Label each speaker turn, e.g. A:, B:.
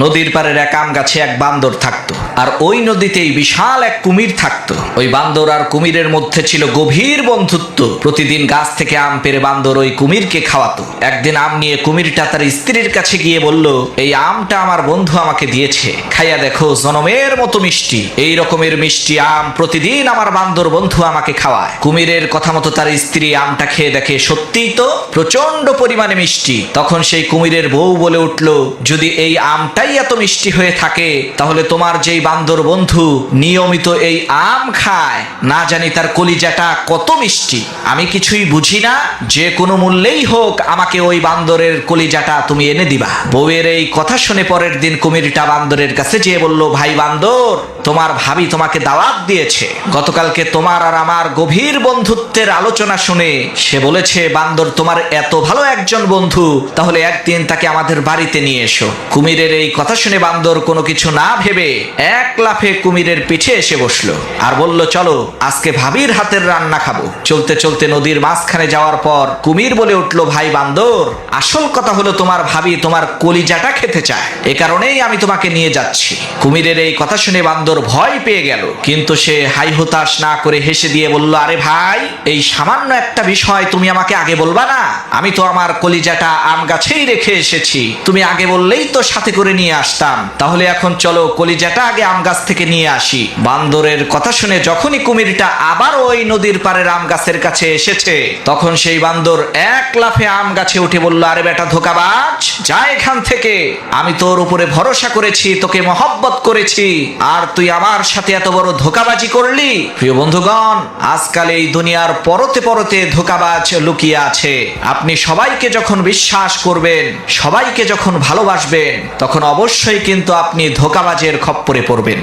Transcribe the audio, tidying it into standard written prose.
A: নদীর পাড়ের এক আম গাছে এক বান্দর থাকতো, আর ওই নদীতেই বিশাল এক কুমির থাকতো। ওই বান্দর আর কুমিরের মধ্যে ছিল গভীর বন্ধুত্ব। প্রতিদিন গাছ থেকে আম পেড়ে বান্দর ওই কুমিরকে খাওয়াতো। একদিন আম নিয়ে কুমিরটা তার স্ত্রীর কাছে গিয়ে বলল, এই আমটা আমার বন্ধু আমাকে দিয়েছে, খাইয়া দেখো, জনমের মতো মিষ্টি। এই রকমের মিষ্টি আম প্রতিদিন আমার বান্দর বন্ধু আমাকে খাওয়ায়। কুমিরের কথা মতো তার স্ত্রী আমটা খেয়ে দেখে সত্যিই তো প্রচন্ড পরিমাণে মিষ্টি। তখন সেই কুমিরের বউ বলে উঠল, যদি এই আমটাই এত মিষ্টি হয়ে থাকে, তাহলে তোমার যেই বান্দর বন্ধু নিয়মিত এই আম খায়, না জানি তার কলিজাটা কত মিষ্টি। আমি কিছুই বুঝি না, যে কোনো মূল্যেই হোক আমাকে ওই বান্দরের কলিজাটা তুমি এনে দিবা। বউয়ের এই কথা শুনে পরের দিন কুমিরটা বান্দরের কাছে যেয়ে বলল, ভাই বান্দর, তোমার ভাবি তোমাকে দাওয়াত দিয়েছে। গতকালকে তোমার আর আমার গভীর বন্ধুত্বের আলোচনা শুনে সে বলেছে, বান্দর তোমার এত ভালো একজন বন্ধু, তাহলে একদিন তাকে আমাদের বাড়িতে নিয়ে এসো। কুমিরের এই কথা শুনে বান্দর কোনো কিছু না ভেবে এক লাফে কুমিরের পিঠে এসে বসলো আর বলল, চলো আজকে ভাবির হাতের রান্না খাবো। চলতে চলতে নদীর মাঝখানে যাওয়ার পর কুমির বলে উঠল, ভাই বান্দর, আসল কথা হলো তোমার ভাবি তোমার কলিজাটা খেতে চায়, এ কারণেই আমি তোমাকে নিয়ে যাচ্ছি। কুমিরের এই কথা শুনে বান্দর ভয় পেয়ে গেল, কিন্তু সে হাই হুতাশ না করে হেসে দিয়ে বলল, আরে ভাই, এই সামান্য একটা বিষয় তুমি আমাকে আগে বলবা না? আমি তো আমার কলিজাটা আম গাছেই রেখে এসেছি, তুমি আগে বললেই তো সাথে করে নিয়ে আসতাম। তাহলে এখন চলো কলিজাটা আগে আম গাছ থেকে নিয়ে আসি। বান্দরের কথা শুনে যখনই কুমিরটা আবার ওই নদীর পাড়ের আম গাছের কাছে এসেছে, তখন সেই বান্দর এক লাফে আম গাছে উঠে বলল, আরে বেটা ধোঁকাবাজ, যা এখান থেকে। আমি তোর উপরে ভরসা করেছি, তোকে মহব্বত করেছি, আর তুই আমার সাথে এত বড় ধোঁকাবাজি করলি। প্রিয় বন্ধুগণ, আজকাল এই দুনিয়ার পরতে পরতে ধোঁকাবাজ লুকিয়ে আছে। আপনি সবাইকে যখন বিশ্বাস করবেন, সবাইকে যখন ভালোবাসবেন, তখন অবশ্যই কিন্তু আপনি ধোঁকাবাজের খপ্পরে পড়বেন।